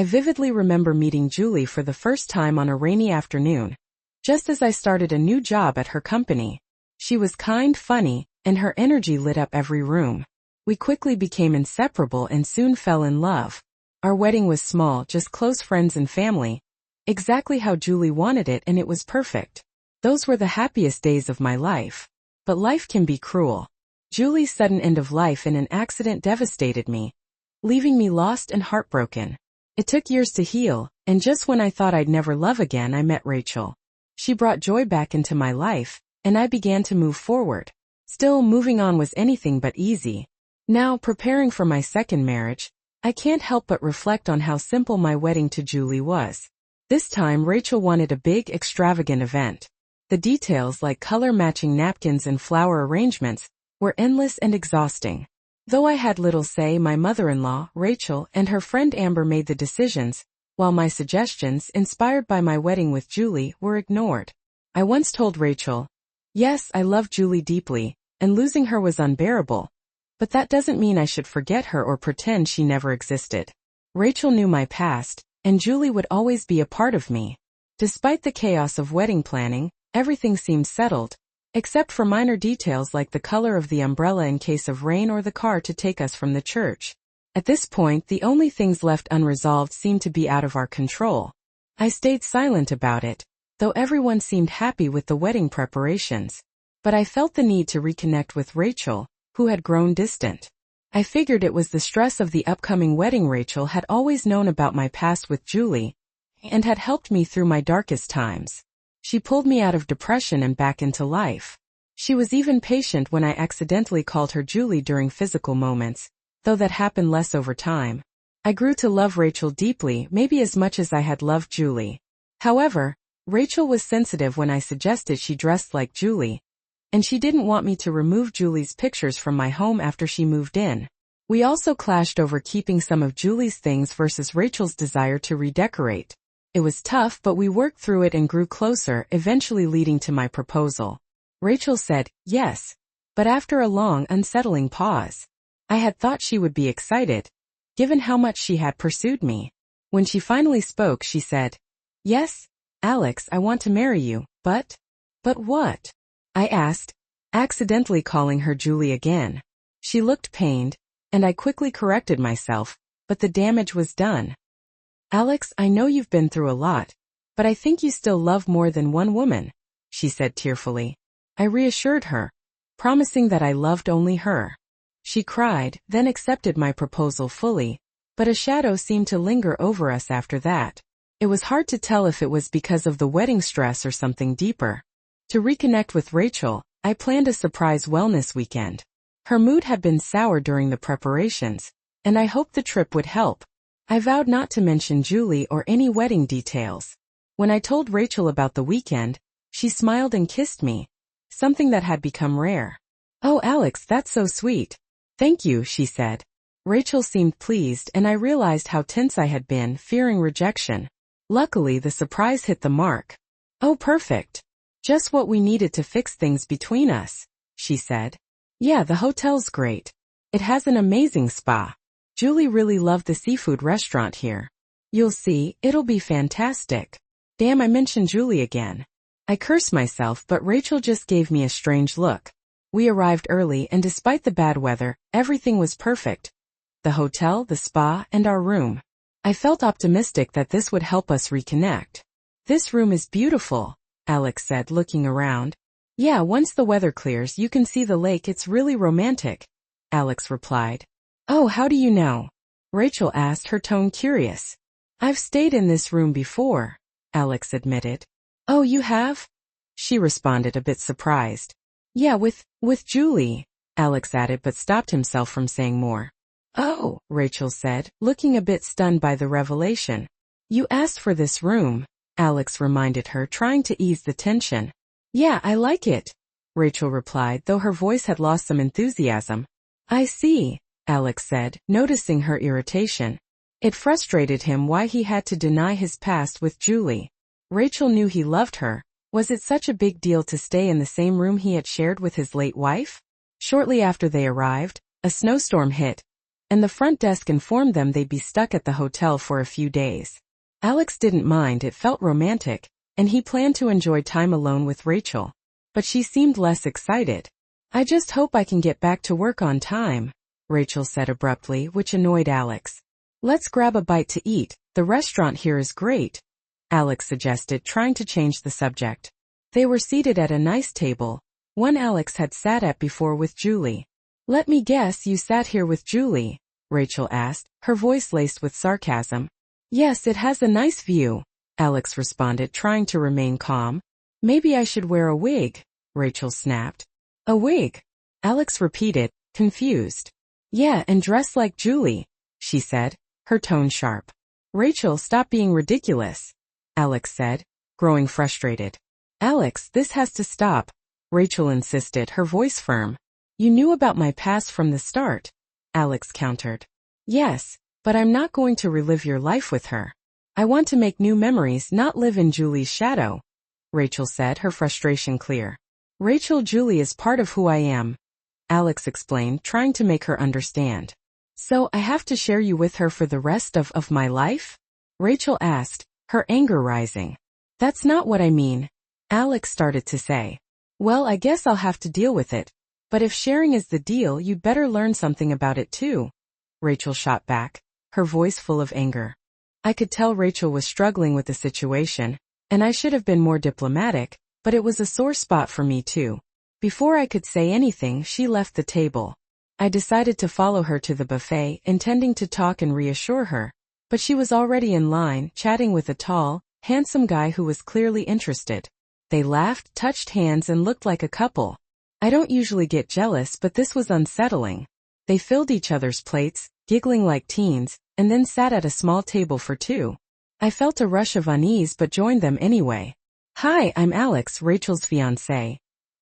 I vividly remember meeting Julie for the first time on a rainy afternoon, just as I started a new job at her company. She was kind, funny, and her energy lit up every room. We quickly became inseparable and soon fell in love. Our wedding was small, just close friends and family. Exactly how Julie wanted it, and it was perfect. Those were the happiest days of my life. But life can be cruel. Julie's sudden end of life in an accident devastated me, leaving me lost and heartbroken. It took years to heal, and just when I thought I'd never love again, I met Rachel. She brought joy back into my life, and I began to move forward. Still, moving on was anything but easy. Now, preparing for my second marriage, I can't help but reflect on how simple my wedding to Julie was. This time, Rachel wanted a big, extravagant event. The details, like color-matching napkins and flower arrangements, were endless and exhausting. Though I had little say, my mother-in-law, Rachel, and her friend Amber made the decisions, while my suggestions, inspired by my wedding with Julie, were ignored. I once told Rachel, "Yes, I love Julie deeply, and losing her was unbearable. But that doesn't mean I should forget her or pretend she never existed." Rachel knew my past, and Julie would always be a part of me. Despite the chaos of wedding planning, everything seemed settled, except for minor details like the color of the umbrella in case of rain or the car to take us from the church. At this point, the only things left unresolved seemed to be out of our control. I stayed silent about it, though everyone seemed happy with the wedding preparations. But I felt the need to reconnect with Rachel, who had grown distant. I figured it was the stress of the upcoming wedding. Rachel had always known about my past with Julie, and had helped me through my darkest times. She pulled me out of depression and back into life. She was even patient when I accidentally called her Julie during physical moments, though that happened less over time. I grew to love Rachel deeply, maybe as much as I had loved Julie. However, Rachel was sensitive when I suggested she dressed like Julie, and she didn't want me to remove Julie's pictures from my home after she moved in. We also clashed over keeping some of Julie's things versus Rachel's desire to redecorate. It was tough, but we worked through it and grew closer, eventually leading to my proposal. Rachel said yes, but after a long, unsettling pause. I had thought she would be excited, given how much she had pursued me. When she finally spoke, she said, "Yes, Alex, I want to marry you, but what?" I asked, accidentally calling her Julie again. She looked pained, and I quickly corrected myself, but the damage was done. "Alex, I know you've been through a lot, but I think you still love more than one woman," she said tearfully. I reassured her, promising that I loved only her. She cried, then accepted my proposal fully, but a shadow seemed to linger over us after that. It was hard to tell if it was because of the wedding stress or something deeper. To reconnect with Rachel, I planned a surprise wellness weekend. Her mood had been sour during the preparations, and I hoped the trip would help. I vowed not to mention Julie or any wedding details. When I told Rachel about the weekend, she smiled and kissed me, something that had become rare. "Oh, Alex, that's so sweet. Thank you," she said. Rachel seemed pleased, and I realized how tense I had been, fearing rejection. Luckily, the surprise hit the mark. "Oh, perfect. Just what we needed to fix things between us," she said. "Yeah, the hotel's great. It has an amazing spa. Julie really loved the seafood restaurant here. You'll see, it'll be fantastic." Damn, I mentioned Julie again. I cursed myself, but Rachel just gave me a strange look. We arrived early, and despite the bad weather, everything was perfect. The hotel, the spa, and our room. I felt optimistic that this would help us reconnect. "This room is beautiful," Alex said, looking around. "Yeah, once the weather clears, you can see the lake. It's really romantic," Alex replied. "Oh, how do you know?" Rachel asked, her tone curious. "I've stayed in this room before," Alex admitted. "Oh, you have?" she responded, a bit surprised. "Yeah, with Julie," Alex added, but stopped himself from saying more. "Oh," Rachel said, looking a bit stunned by the revelation. "You asked for this room," Alex reminded her, trying to ease the tension. "Yeah, I like it," Rachel replied, though her voice had lost some enthusiasm. "I see," Alex said, noticing her irritation. It frustrated him why he had to deny his past with Julie. Rachel knew he loved her. Was it such a big deal to stay in the same room he had shared with his late wife? Shortly after they arrived, a snowstorm hit, and the front desk informed them they'd be stuck at the hotel for a few days. Alex didn't mind, it felt romantic, and he planned to enjoy time alone with Rachel. But she seemed less excited. "I just hope I can get back to work on time," Rachel said abruptly, which annoyed Alex. "Let's grab a bite to eat, the restaurant here is great," Alex suggested, trying to change the subject. They were seated at a nice table, one Alex had sat at before with Julie. "Let me guess, you sat here with Julie?" Rachel asked, her voice laced with sarcasm. "Yes, it has a nice view," Alex responded, trying to remain calm. "Maybe I should wear a wig," Rachel snapped. "A wig?" Alex repeated, confused. "Yeah, and dress like Julie," she said, her tone sharp. "Rachel, stop being ridiculous," Alex said, growing frustrated. "Alex, this has to stop," Rachel insisted, her voice firm. "You knew about my past from the start," Alex countered. "Yes, but I'm not going to relive your life with her. I want to make new memories, not live in Julie's shadow," Rachel said, her frustration clear. "Rachel, Julie is part of who I am," Alex explained, trying to make her understand. "So I have to share you with her for the rest of my life?" Rachel asked, her anger rising. "That's not what I mean," Alex started to say. "Well, I guess I'll have to deal with it. But if sharing is the deal, you'd better learn something about it too," Rachel shot back, her voice full of anger. I could tell Rachel was struggling with the situation, and I should have been more diplomatic, but it was a sore spot for me too. Before I could say anything, she left the table. I decided to follow her to the buffet, intending to talk and reassure her, but she was already in line, chatting with a tall, handsome guy who was clearly interested. They laughed, touched hands, and looked like a couple. I don't usually get jealous, but this was unsettling. They filled each other's plates, giggling like teens, and then sat at a small table for two. I felt a rush of unease but joined them anyway. "Hi, I'm Alex, Rachel's fiancé."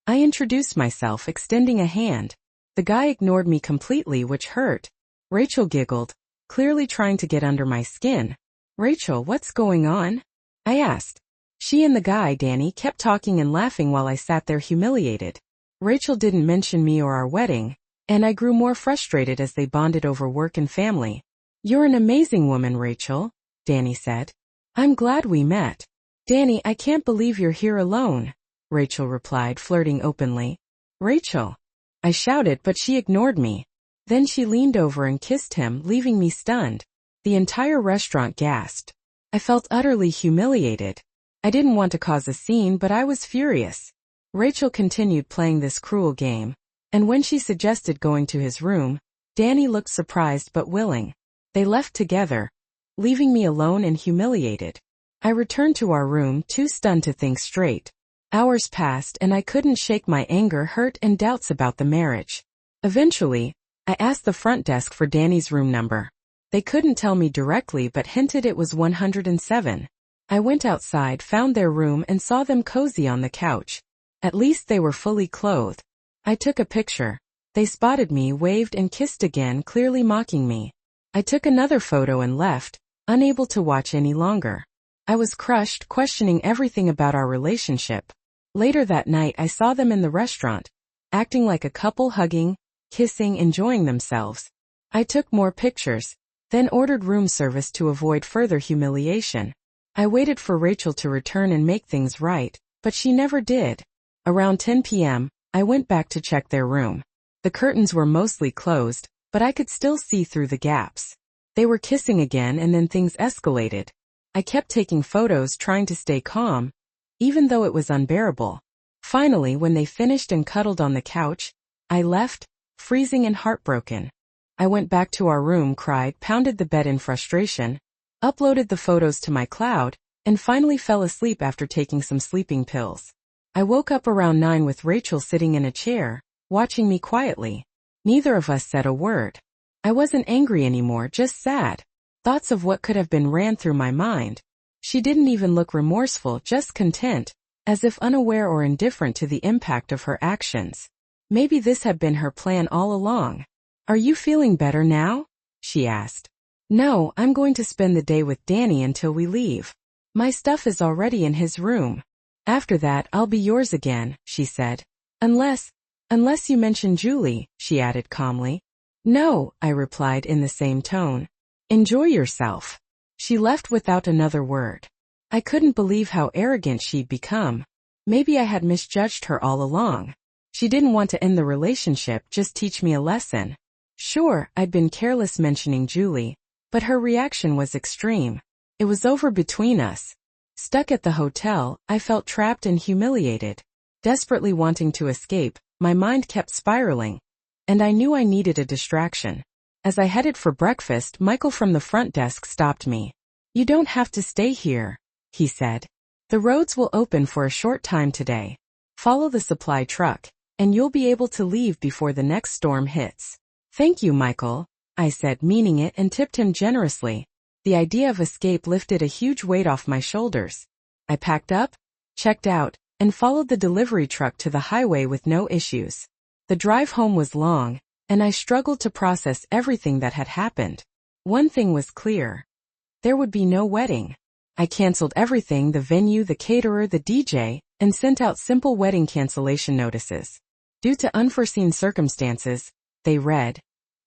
I introduced myself, extending a hand. The guy ignored me completely, which hurt. Rachel giggled, clearly trying to get under my skin. "Rachel, what's going on?" I asked. She and the guy, Danny, kept talking and laughing while I sat there humiliated. Rachel didn't mention me or our wedding, and I grew more frustrated as they bonded over work and family. "You're an amazing woman, Rachel," Danny said. "I'm glad we met." "Danny, I can't believe you're here alone," Rachel replied, flirting openly. "Rachel," I shouted, but she ignored me. Then she leaned over and kissed him, leaving me stunned. The entire restaurant gasped. I felt utterly humiliated. I didn't want to cause a scene, but I was furious. Rachel continued playing this cruel game, and when she suggested going to his room, Danny looked surprised but willing. They left together, leaving me alone and humiliated. I returned to our room, too stunned to think straight. Hours passed and I couldn't shake my anger, hurt, and doubts about the marriage. Eventually, I asked the front desk for Danny's room number. They couldn't tell me directly but hinted it was 107. I went outside, found their room, and saw them cozy on the couch. At least they were fully clothed. I took a picture. They spotted me, waved, and kissed again, clearly mocking me. I took another photo and left, unable to watch any longer. I was crushed, questioning everything about our relationship. Later that night I saw them in the restaurant, acting like a couple, hugging, kissing, enjoying themselves. I took more pictures, then ordered room service to avoid further humiliation. I waited for Rachel to return and make things right, but she never did. Around 10 p.m., I went back to check their room. The curtains were mostly closed, but I could still see through the gaps. They were kissing again and then things escalated. I kept taking photos, trying to stay calm, even though it was unbearable. Finally, when they finished and cuddled on the couch, I left, freezing and heartbroken. I went back to our room, cried, pounded the bed in frustration, uploaded the photos to my cloud, and finally fell asleep after taking some sleeping pills. I woke up around 9 with Rachel sitting in a chair, watching me quietly. Neither of us said a word. I wasn't angry anymore, just sad. Thoughts of what could have been ran through my mind. She didn't even look remorseful, just content, as if unaware or indifferent to the impact of her actions. Maybe this had been her plan all along. "Are you feeling better now?" she asked. "No, I'm going to spend the day with Danny until we leave. My stuff is already in his room. After that, I'll be yours again," she said. Unless you mention Julie," she added calmly. No, I replied in the same tone. Enjoy yourself. She left without another word. I couldn't believe how arrogant she'd become. Maybe I had misjudged her all along. She didn't want to end the relationship, just teach me a lesson. Sure, I'd been careless mentioning Julie, but her reaction was extreme. It was over between us. Stuck at the hotel, I felt trapped and humiliated. Desperately wanting to escape, my mind kept spiraling. And I knew I needed a distraction. As I headed for breakfast, Michael from the front desk stopped me. You don't have to stay here, he said. The roads will open for a short time today. Follow the supply truck, and you'll be able to leave before the next storm hits. Thank you, Michael, I said, meaning it, and tipped him generously. The idea of escape lifted a huge weight off my shoulders. I packed up, checked out, and followed the delivery truck to the highway with no issues. The drive home was long, and I struggled to process everything that had happened. One thing was clear. There would be no wedding. I canceled everything, the venue, the caterer, the DJ, and sent out simple wedding cancellation notices. Due to unforeseen circumstances, they read,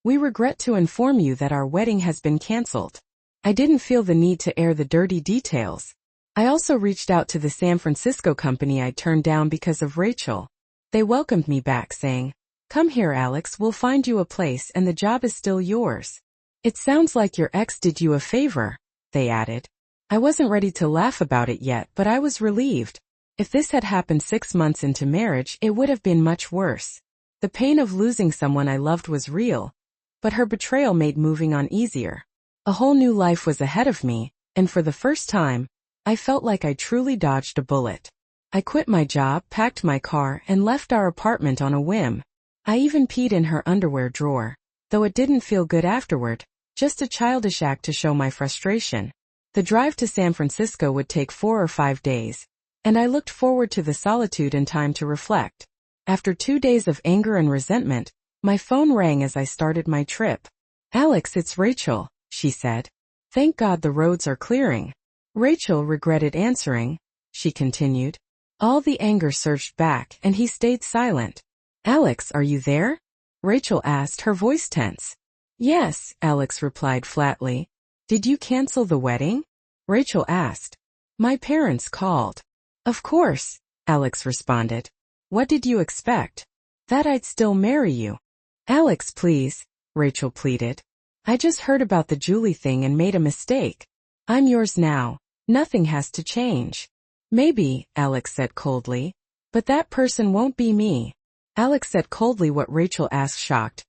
"We regret to inform you that our wedding has been canceled." I didn't feel the need to air the dirty details. I also reached out to the San Francisco company I'd turned down because of Rachel. They welcomed me back, saying, "Come here, Alex, we'll find you a place and the job is still yours." "It sounds like your ex did you a favor," they added. I wasn't ready to laugh about it yet, but I was relieved. If this had happened 6 months into marriage, it would have been much worse. The pain of losing someone I loved was real, but her betrayal made moving on easier. A whole new life was ahead of me, and for the first time, I felt like I truly dodged a bullet. I quit my job, packed my car, and left our apartment on a whim. I even peed in her underwear drawer, though it didn't feel good afterward, just a childish act to show my frustration. The drive to San Francisco would take 4 or 5 days, and I looked forward to the solitude and time to reflect. After 2 days of anger and resentment, my phone rang as I started my trip. "Alex, it's Rachel," she said. "Thank God the roads are clearing." Rachel regretted answering, she continued. All the anger surged back, and he stayed silent. "Alex, are you there?" Rachel asked, her voice tense. "Yes," Alex replied flatly. "Did you cancel the wedding?" Rachel asked. "My parents called." "Of course," Alex responded. "What did you expect?" "That I'd still marry you." "Alex, please," Rachel pleaded. "I just heard about the Julie thing and made a mistake. I'm yours now. Nothing has to change." "Maybe," Alex said coldly. "But that person won't be me." Alex said coldly what Rachel asked, shocked.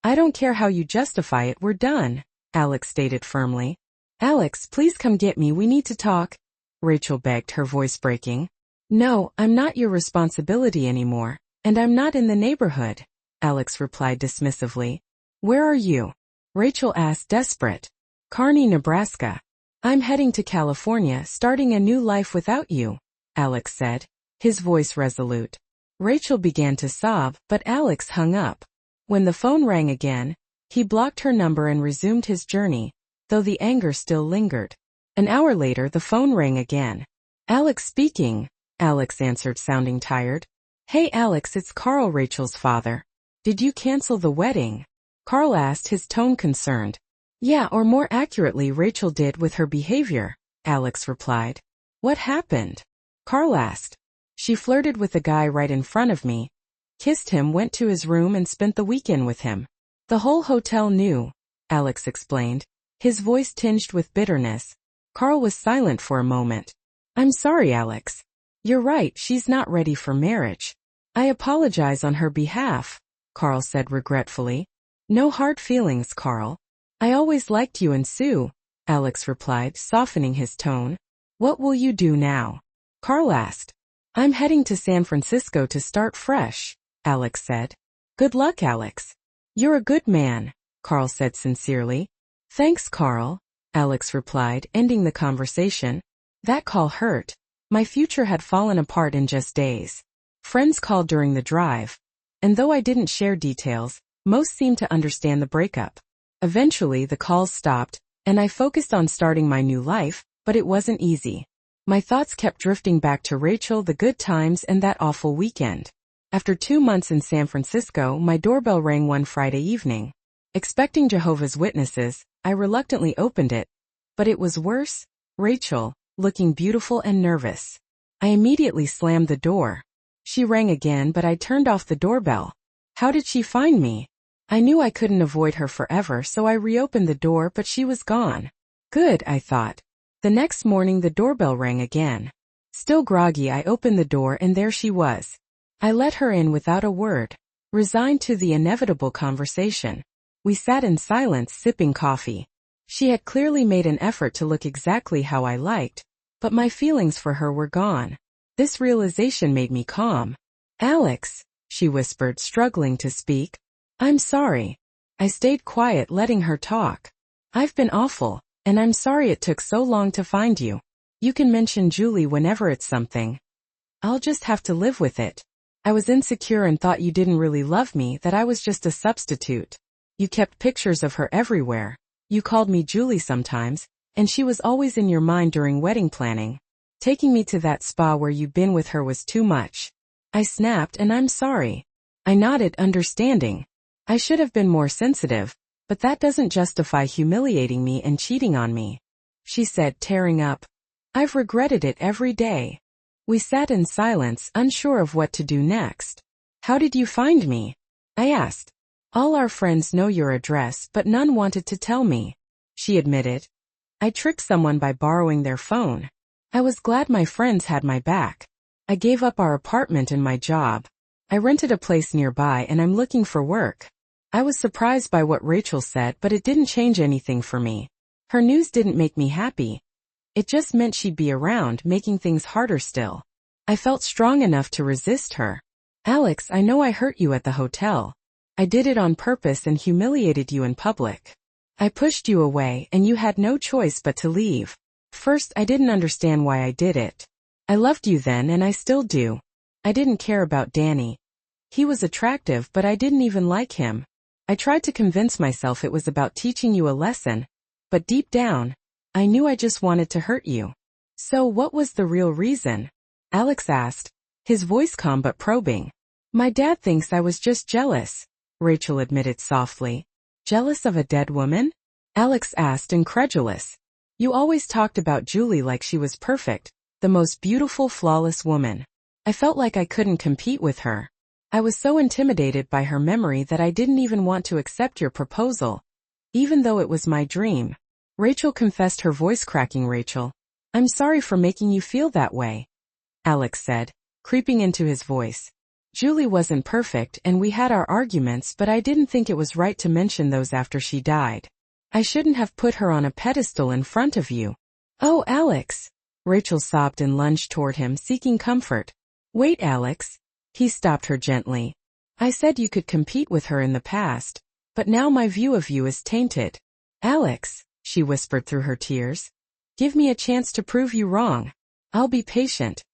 "I don't care how you justify it, we're done," Alex stated firmly. "Alex, please come get me, we need to talk," Rachel begged, her voice breaking. "No, I'm not your responsibility anymore, and I'm not in the neighborhood," Alex replied dismissively. "Where are you?" Rachel asked, desperate. "Kearney, Nebraska. I'm heading to California, starting a new life without you," Alex said, his voice resolute. Rachel began to sob, but Alex hung up. When the phone rang again, he blocked her number and resumed his journey, though the anger still lingered. An hour later, the phone rang again. "Alex speaking," Alex answered, sounding tired. "Hey Alex, it's Carl, Rachel's father. Did you cancel the wedding?" Carl asked, his tone concerned. "Yeah, or more accurately, Rachel did with her behavior," Alex replied. "What happened?" Carl asked. "She flirted with a guy right in front of me, kissed him, went to his room and spent the weekend with him. The whole hotel knew," Alex explained, his voice tinged with bitterness. Carl was silent for a moment. "I'm sorry, Alex. You're right, she's not ready for marriage. I apologize on her behalf," Carl said regretfully. "No hard feelings, Carl. I always liked you and Sue," Alex replied, softening his tone. "What will you do now?" Carl asked. "I'm heading to San Francisco to start fresh," Alex said. "Good luck, Alex." "You're a good man," Carl said sincerely. "Thanks, Carl," Alex replied, ending the conversation. That call hurt. My future had fallen apart in just days. Friends called during the drive, and though I didn't share details, most seemed to understand the breakup. Eventually, the calls stopped, and I focused on starting my new life, but it wasn't easy. My thoughts kept drifting back to Rachel, the good times, and that awful weekend. After 2 months in San Francisco, my doorbell rang one Friday evening. Expecting Jehovah's Witnesses, I reluctantly opened it. But it was worse. Rachel, looking beautiful and nervous. I immediately slammed the door. She rang again, but I turned off the doorbell. How did she find me? I knew I couldn't avoid her forever, so I reopened the door, but she was gone. Good, I thought. The next morning the doorbell rang again. Still groggy, I opened the door and there she was. I let her in without a word, resigned to the inevitable conversation. We sat in silence sipping coffee. She had clearly made an effort to look exactly how I liked, but my feelings for her were gone. This realization made me calm. Alex, she whispered, struggling to speak. I'm sorry. I stayed quiet, letting her talk. I've been awful, and I'm sorry it took so long to find you. You can mention Julie whenever it's something. I'll just have to live with it. I was insecure and thought you didn't really love me, that I was just a substitute. You kept pictures of her everywhere. You called me Julie sometimes, and she was always in your mind during wedding planning. Taking me to that spa where you'd been with her was too much. I snapped, and I'm sorry. I nodded, understanding. I should have been more sensitive, but that doesn't justify humiliating me and cheating on me. She said, tearing up. I've regretted it every day. We sat in silence, unsure of what to do next. How did you find me? I asked. All our friends know your address, but none wanted to tell me. She admitted. I tricked someone by borrowing their phone. I was glad my friends had my back. I gave up our apartment and my job. I rented a place nearby and I'm looking for work. I was surprised by what Rachel said, but it didn't change anything for me. Her news didn't make me happy. It just meant she'd be around, making things harder still. I felt strong enough to resist her. Alex, I know I hurt you at the hotel. I did it on purpose and humiliated you in public. I pushed you away and you had no choice but to leave. First, I didn't understand why I did it. I loved you then and I still do. I didn't care about Danny. He was attractive, but I didn't even like him. I tried to convince myself it was about teaching you a lesson, but deep down, I knew I just wanted to hurt you. So what was the real reason? Alex asked, his voice calm but probing. My dad thinks I was just jealous, Rachel admitted softly. Jealous of a dead woman? Alex asked, incredulous. You always talked about Julie like she was perfect, the most beautiful, flawless woman. I felt like I couldn't compete with her. I was so intimidated by her memory that I didn't even want to accept your proposal, even though it was my dream. Rachel confessed, her voice cracking. Rachel, I'm sorry for making you feel that way, Alex said, creeping into his voice. Julie wasn't perfect and we had our arguments, but I didn't think it was right to mention those after she died. I shouldn't have put her on a pedestal in front of you. Oh, Alex, Rachel sobbed and lunged toward him, seeking comfort. Wait, Alex. He stopped her gently. I said you could compete with her in the past, but now my view of you is tainted. Alex, she whispered through her tears. Give me a chance to prove you wrong. I'll be patient.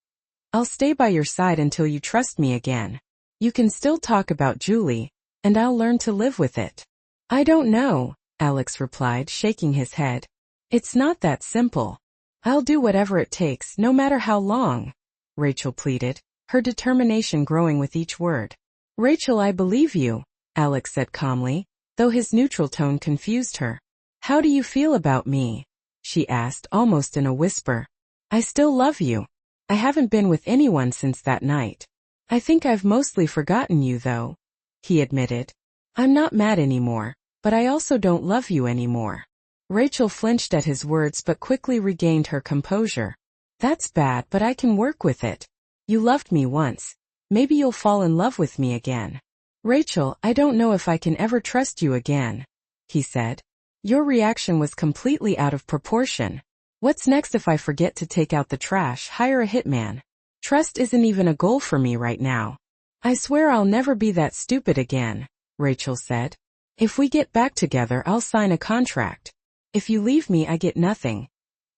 I'll stay by your side until you trust me again. You can still talk about Julie, and I'll learn to live with it. I don't know, Alex replied, shaking his head. It's not that simple. I'll do whatever it takes, no matter how long, Rachel pleaded, her determination growing with each word. Rachel, I believe you, Alex said calmly, though his neutral tone confused her. How do you feel about me? She asked, almost in a whisper. I still love you. I haven't been with anyone since that night. I think I've mostly forgotten you though, he admitted. I'm not mad anymore, but I also don't love you anymore. Rachel flinched at his words but quickly regained her composure. That's bad, but I can work with it. You loved me once. Maybe you'll fall in love with me again. Rachel, I don't know if I can ever trust you again, he said. Your reaction was completely out of proportion. What's next if I forget to take out the trash, hire a hitman? Trust isn't even a goal for me right now. I swear I'll never be that stupid again, Rachel said. If we get back together, I'll sign a contract. If you leave me, I get nothing.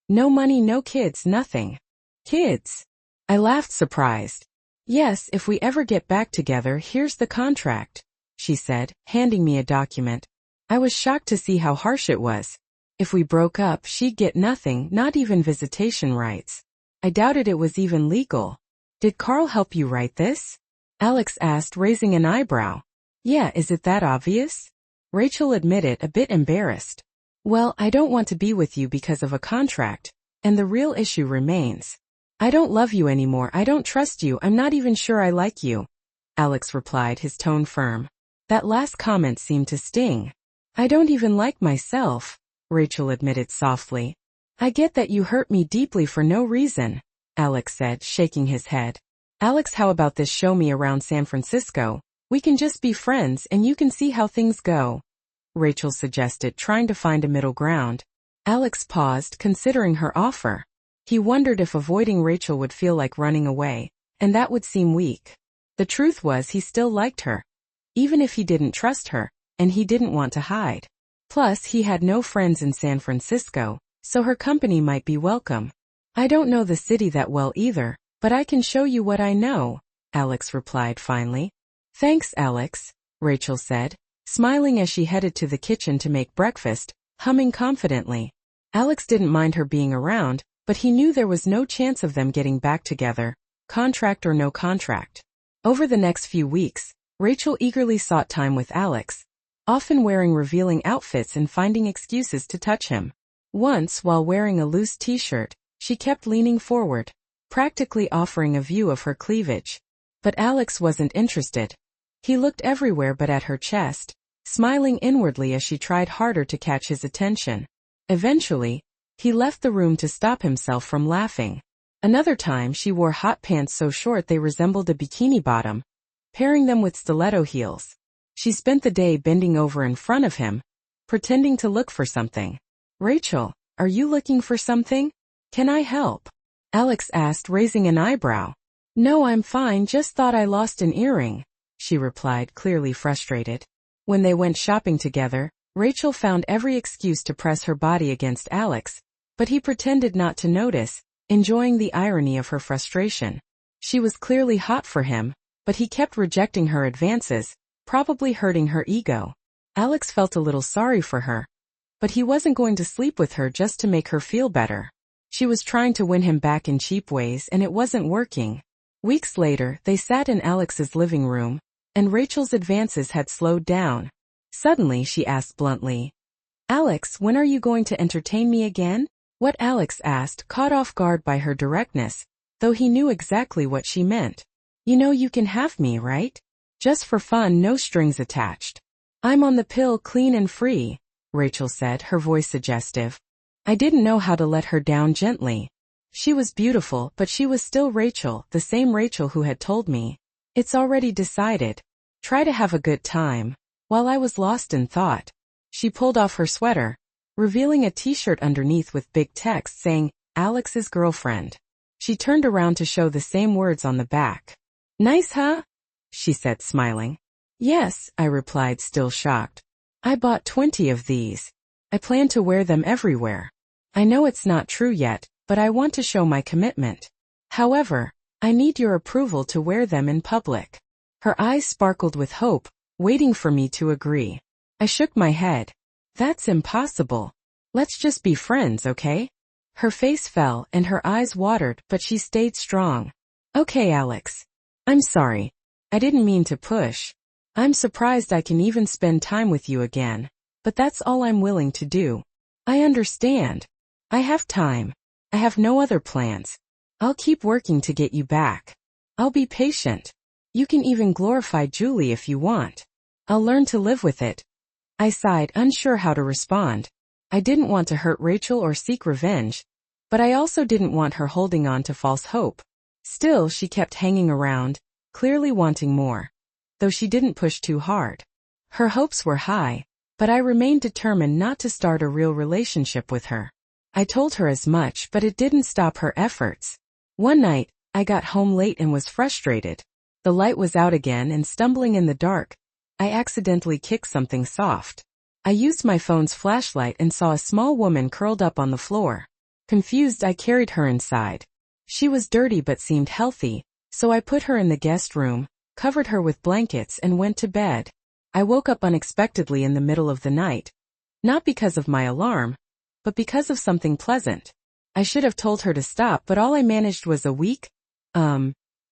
No money, no kids, nothing. Kids? I laughed, surprised. Yes, if we ever get back together, here's the contract, she said, handing me a document. I was shocked to see how harsh it was. If we broke up, she'd get nothing, not even visitation rights. I doubted it was even legal. Did Carl help you write this? Alex asked, raising an eyebrow. Yeah, is it that obvious? Rachel admitted, a bit embarrassed. Well, I don't want to be with you because of a contract, and the real issue remains. I don't love you anymore, I don't trust you, I'm not even sure I like you. Alex replied, his tone firm. That last comment seemed to sting. I don't even like myself, Rachel admitted softly. I get that you hurt me deeply for no reason, Alex said, shaking his head. Alex, how about this, show me around San Francisco? We can just be friends and you can see how things go, Rachel suggested, trying to find a middle ground. Alex paused, considering her offer. He wondered if avoiding Rachel would feel like running away, and that would seem weak. The truth was he still liked her, even if he didn't trust her, and he didn't want to hide. Plus, he had no friends in San Francisco, so her company might be welcome. I don't know the city that well either, but I can show you what I know, Alex replied finally. Thanks, Alex, Rachel said, smiling as she headed to the kitchen to make breakfast, humming confidently. Alex didn't mind her being around, but he knew there was no chance of them getting back together, contract or no contract. Over the next few weeks, Rachel eagerly sought time with Alex, often wearing revealing outfits and finding excuses to touch him. Once, while wearing a loose t-shirt, she kept leaning forward, practically offering a view of her cleavage. But Alex wasn't interested. He looked everywhere but at her chest, smiling inwardly as she tried harder to catch his attention. Eventually, he left the room to stop himself from laughing. Another time she wore hot pants so short they resembled a bikini bottom, pairing them with stiletto heels. She spent the day bending over in front of him, pretending to look for something. Rachel, are you looking for something? Can I help? Alex asked, raising an eyebrow. No, I'm fine, just thought I lost an earring, she replied, clearly frustrated. When they went shopping together, Rachel found every excuse to press her body against Alex, but he pretended not to notice, enjoying the irony of her frustration. She was clearly hot for him, but he kept rejecting her advances, probably hurting her ego. Alex felt a little sorry for her, but he wasn't going to sleep with her just to make her feel better. She was trying to win him back in cheap ways and it wasn't working. Weeks later, they sat in Alex's living room, and Rachel's advances had slowed down. Suddenly she asked bluntly, Alex, when are you going to entertain me again? What Alex asked, caught off guard by her directness, though he knew exactly what she meant. You know you can have me, right? Just for fun, no strings attached. I'm on the pill, clean and free, Rachel said, her voice suggestive. I didn't know how to let her down gently. She was beautiful, but she was still Rachel, the same Rachel who had told me, it's already decided. Try to have a good time. While I was lost in thought, she pulled off her sweater, revealing a t-shirt underneath with big text saying, Alex's girlfriend. She turned around to show the same words on the back. Nice, huh? She said, smiling. Yes, I replied, still shocked. I bought 20 of these. I plan to wear them everywhere. I know it's not true yet, but I want to show my commitment. However, I need your approval to wear them in public. Her eyes sparkled with hope, waiting for me to agree. I shook my head. That's impossible. Let's just be friends, okay? Her face fell and her eyes watered, but she stayed strong. Okay, Alex. I'm sorry. I didn't mean to push. I'm surprised I can even spend time with you again, but that's all I'm willing to do. I understand. I have time. I have no other plans. I'll keep working to get you back. I'll be patient. You can even glorify Julie if you want. I'll learn to live with it. I sighed, unsure how to respond. I didn't want to hurt Rachel or seek revenge, but I also didn't want her holding on to false hope. Still, she kept hanging around, clearly wanting more, though she didn't push too hard. Her hopes were high, but I remained determined not to start a real relationship with her. I told her as much, but it didn't stop her efforts. One night, I got home late and was frustrated. The light was out again and stumbling in the dark, I accidentally kicked something soft. I used my phone's flashlight and saw a small woman curled up on the floor. Confused, I carried her inside. She was dirty but seemed healthy, so I put her in the guest room, covered her with blankets and went to bed. I woke up unexpectedly in the middle of the night. Not because of my alarm, but because of something pleasant. I should have told her to stop, but all I managed was a weak,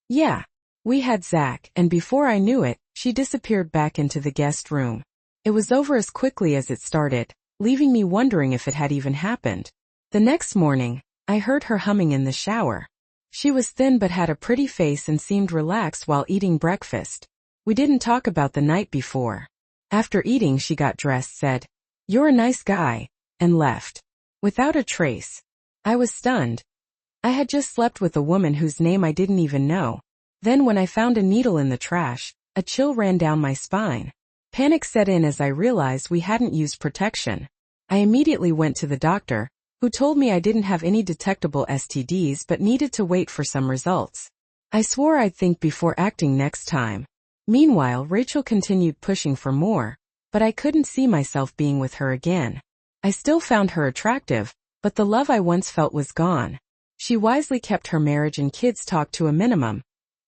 yeah. We had Zach, and before I knew it, she disappeared back into the guest room. It was over as quickly as it started, leaving me wondering if it had even happened. The next morning, I heard her humming in the shower. She was thin but had a pretty face and seemed relaxed while eating breakfast. We didn't talk about the night before. After eating, she got dressed, said, "You're a nice guy," and left. Without a trace. I was stunned. I had just slept with a woman whose name I didn't even know. Then when I found a needle in the trash, a chill ran down my spine. Panic set in as I realized we hadn't used protection. I immediately went to the doctor, who told me I didn't have any detectable STDs but needed to wait for some results. I swore I'd think before acting next time. Meanwhile, Rachel continued pushing for more, but I couldn't see myself being with her again. I still found her attractive, but the love I once felt was gone. She wisely kept her marriage and kids talk to a minimum,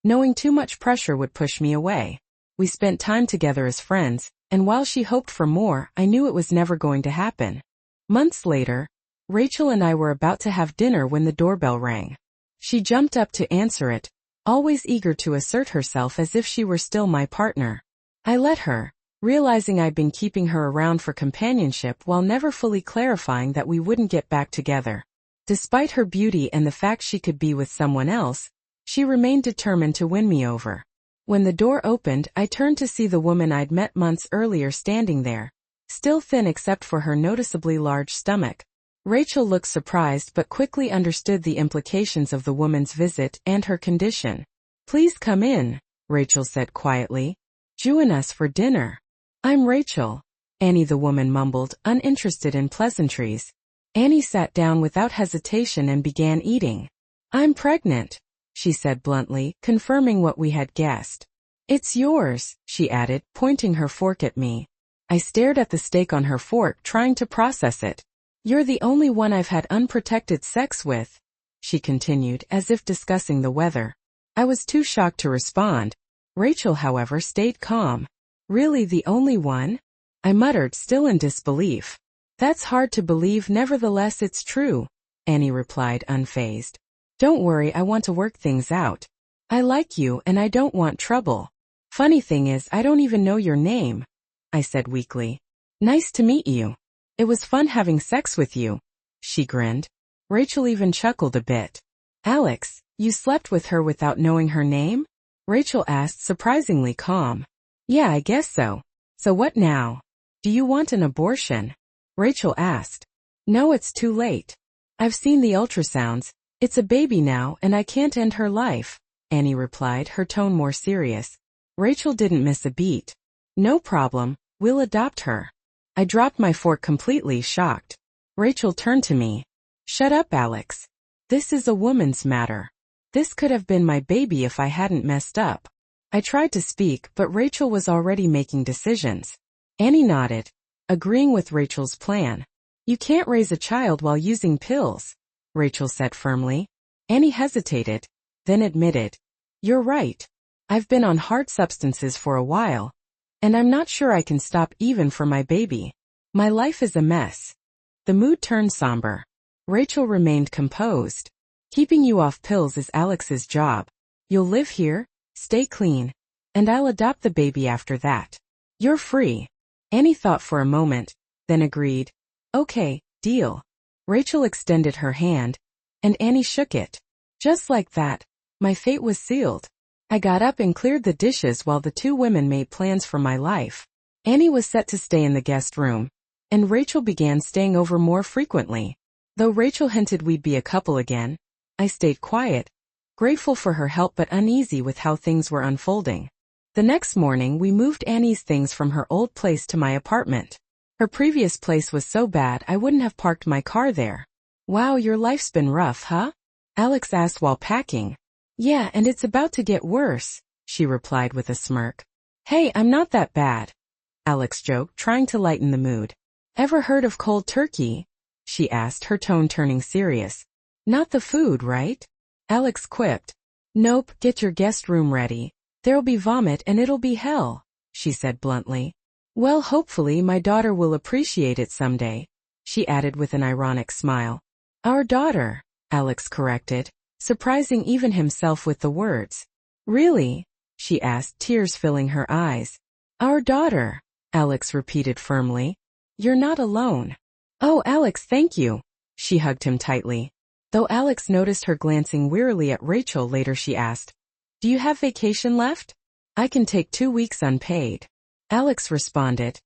knowing too much pressure would push me away. We spent time together as friends, and while she hoped for more, I knew it was never going to happen. Months later, Rachel and I were about to have dinner when the doorbell rang. She jumped up to answer it, always eager to assert herself as if she were still my partner. I let her, realizing I'd been keeping her around for companionship while never fully clarifying that we wouldn't get back together. Despite her beauty and the fact she could be with someone else, she remained determined to win me over. When the door opened, I turned to see the woman I'd met months earlier standing there, still thin except for her noticeably large stomach. Rachel looked surprised but quickly understood the implications of the woman's visit and her condition. "Please come in," Rachel said quietly. "Join us for dinner." "I'm Rachel," Annie the woman mumbled, uninterested in pleasantries. Annie sat down without hesitation and began eating. "I'm pregnant," she said bluntly, confirming what we had guessed. "It's yours," she added, pointing her fork at me. I stared at the steak on her fork, trying to process it. "You're the only one I've had unprotected sex with," she continued, as if discussing the weather. I was too shocked to respond. Rachel, however, stayed calm. "Really the only one?" I muttered, still in disbelief. "That's hard to believe, nevertheless it's true," Annie replied, unfazed. "Don't worry, I want to work things out. I like you and I don't want trouble. Funny thing is, I don't even know your name," I said weakly. "Nice to meet you. It was fun having sex with you," she grinned. Rachel even chuckled a bit. "Alex, you slept with her without knowing her name?" Rachel asked, surprisingly calm. "Yeah, I guess so. So what now? Do you want an abortion?" Rachel asked. "No, it's too late. I've seen the ultrasounds. It's a baby now and I can't end her life," Annie replied, her tone more serious. Rachel didn't miss a beat. "No problem, we'll adopt her." I dropped my fork completely, shocked. Rachel turned to me. "Shut up, Alex. This is a woman's matter. This could have been my baby if I hadn't messed up." I tried to speak, but Rachel was already making decisions. Annie nodded, agreeing with Rachel's plan. "You can't raise a child while using pills," Rachel said firmly. Annie hesitated, then admitted, "You're right. I've been on hard substances for a while, and I'm not sure I can stop even for my baby. My life is a mess." The mood turned somber. Rachel remained composed. "Keeping you off pills is Alex's job. You'll live here, stay clean, and I'll adopt the baby after that. You're free." Annie thought for a moment, then agreed. "Okay, deal." Rachel extended her hand, and Annie shook it. Just like that, my fate was sealed. I got up and cleared the dishes while the two women made plans for my life. Annie was set to stay in the guest room, and Rachel began staying over more frequently. Though Rachel hinted we'd be a couple again, I stayed quiet, grateful for her help but uneasy with how things were unfolding. The next morning we moved Annie's things from her old place to my apartment. Her previous place was so bad I wouldn't have parked my car there. "Wow, your life's been rough, huh?" Alex asked while packing. "Yeah, and it's about to get worse," she replied with a smirk. "Hey, I'm not that bad," Alex joked, trying to lighten the mood. "Ever heard of cold turkey?" she asked, her tone turning serious. "Not the food, right?" Alex quipped. "Nope, get your guest room ready. There'll be vomit and it'll be hell," she said bluntly. "Well, hopefully my daughter will appreciate it someday," she added with an ironic smile. "Our daughter," Alex corrected, surprising even himself with the words. "Really?" she asked, tears filling her eyes. "Our daughter," Alex repeated firmly. You're not alone. Oh, Alex, thank you. She hugged him tightly. Though Alex noticed her glancing wearily at Rachel later, she asked, Do you have vacation left? I can take 2 weeks unpaid. Alex responded.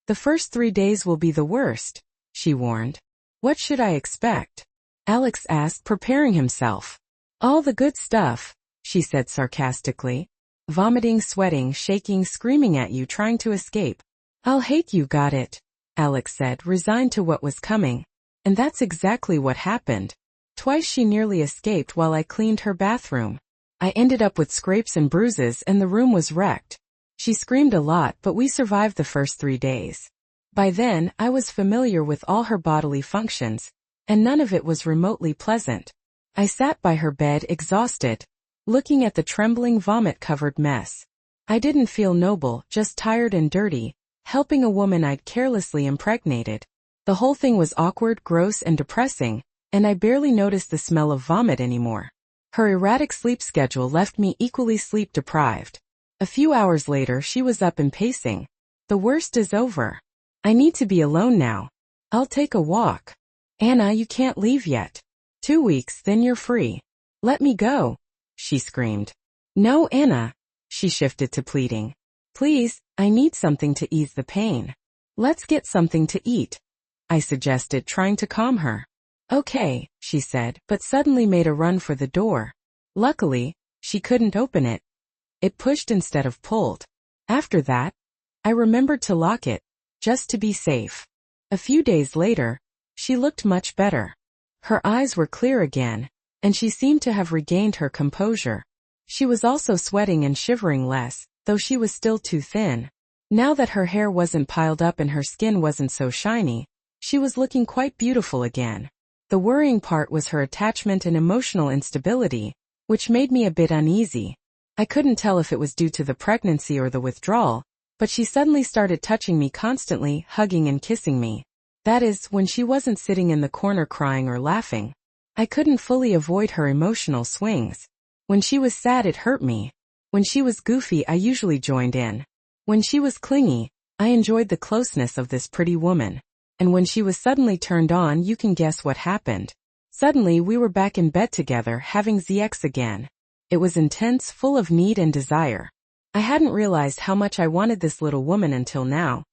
The first 3 days will be the worst, she warned. What should I expect? Alex asked, preparing himself. All the good stuff, she said sarcastically. Vomiting, sweating, shaking, screaming at you, trying to escape. I'll hate you, got it, Alex said, resigned to what was coming. And that's exactly what happened. Twice she nearly escaped while I cleaned her bathroom. I ended up with scrapes and bruises and the room was wrecked. She screamed a lot, but we survived the first 3 days. By then, I was familiar with all her bodily functions, and none of it was remotely pleasant. I sat by her bed exhausted, looking at the trembling vomit-covered mess. I didn't feel noble, just tired and dirty, helping a woman I'd carelessly impregnated. The whole thing was awkward, gross, and depressing, and I barely noticed the smell of vomit anymore. Her erratic sleep schedule left me equally sleep-deprived. A few hours later, she was up and pacing. The worst is over. I need to be alone now. I'll take a walk. Anna, you can't leave yet. 2 weeks, then you're free. Let me go, she screamed. No, Anna. She shifted to pleading. Please, I need something to ease the pain. Let's get something to eat, I suggested, trying to calm her. Okay, she said, but suddenly made a run for the door. Luckily, she couldn't open it. It pushed instead of pulled. After that, I remembered to lock it, just to be safe. A few days later, she looked much better. Her eyes were clear again, and she seemed to have regained her composure. She was also sweating and shivering less, though she was still too thin. Now that her hair wasn't piled up and her skin wasn't so shiny, she was looking quite beautiful again. The worrying part was her attachment and emotional instability, which made me a bit uneasy. I couldn't tell if it was due to the pregnancy or the withdrawal, but she suddenly started touching me constantly, hugging and kissing me. That is, when she wasn't sitting in the corner crying or laughing. I couldn't fully avoid her emotional swings. When she was sad, it hurt me. When she was goofy, I usually joined in. When she was clingy, I enjoyed the closeness of this pretty woman. And when she was suddenly turned on, you can guess what happened. Suddenly we were back in bed together, having sex again. It was intense, full of need and desire. I hadn't realized how much I wanted this little woman until now.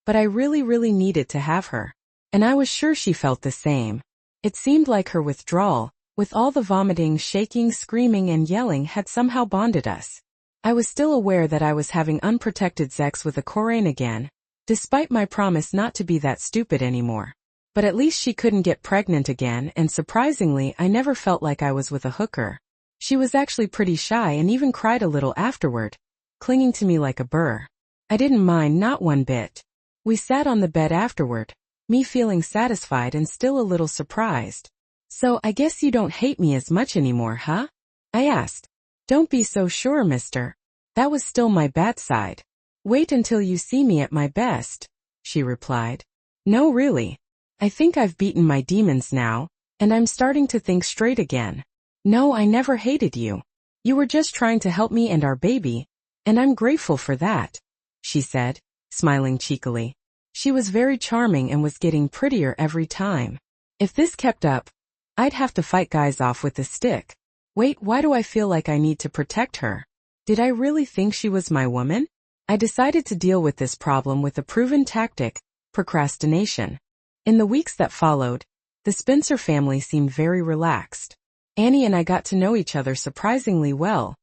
But I really needed to have her. And I was sure she felt the same. It seemed like her withdrawal, with all the vomiting, shaking, screaming and yelling, had somehow bonded us. I was still aware that I was having unprotected sex with a Korean again, despite my promise not to be that stupid anymore. But at least she couldn't get pregnant again, and surprisingly, I never felt like I was with a hooker. She was actually pretty shy and even cried a little afterward, clinging to me like a burr. I didn't mind, not one bit. We sat on the bed afterward, me feeling satisfied and still a little surprised. So I guess you don't hate me as much anymore, huh? I asked. Don't be so sure, mister. That was still my bad side. Wait until you see me at my best, she replied. No, really. I think I've beaten my demons now, and I'm starting to think straight again. No, I never hated you. You were just trying to help me and our baby, and I'm grateful for that, she said, smiling cheekily. She was very charming and was getting prettier every time. If this kept up, I'd have to fight guys off with a stick. Wait, why do I feel like I need to protect her? Did I really think she was my woman? I decided to deal with this problem with a proven tactic, procrastination. In the weeks that followed, the Spencer family seemed very relaxed. Annie and I got to know each other surprisingly well.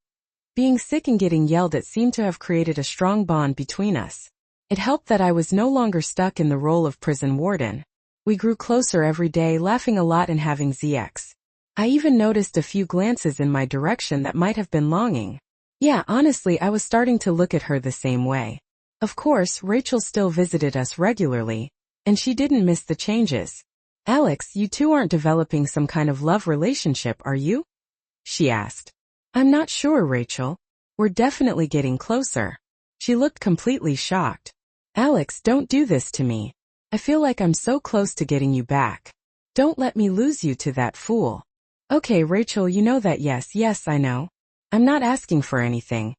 Being sick and getting yelled at seemed to have created a strong bond between us. It helped that I was no longer stuck in the role of prison warden. We grew closer every day, laughing a lot and having sex. I even noticed a few glances in my direction that might have been longing. Yeah, honestly, I was starting to look at her the same way. Of course, Rachel still visited us regularly, and she didn't miss the changes. Alex, you two aren't developing some kind of love relationship, are you? She asked. I'm not sure, Rachel. We're definitely getting closer. She looked completely shocked. Alex, don't do this to me. I feel like I'm so close to getting you back. Don't let me lose you to that fool. Okay, Rachel, you know that. Yes, I know. I'm not asking for anything.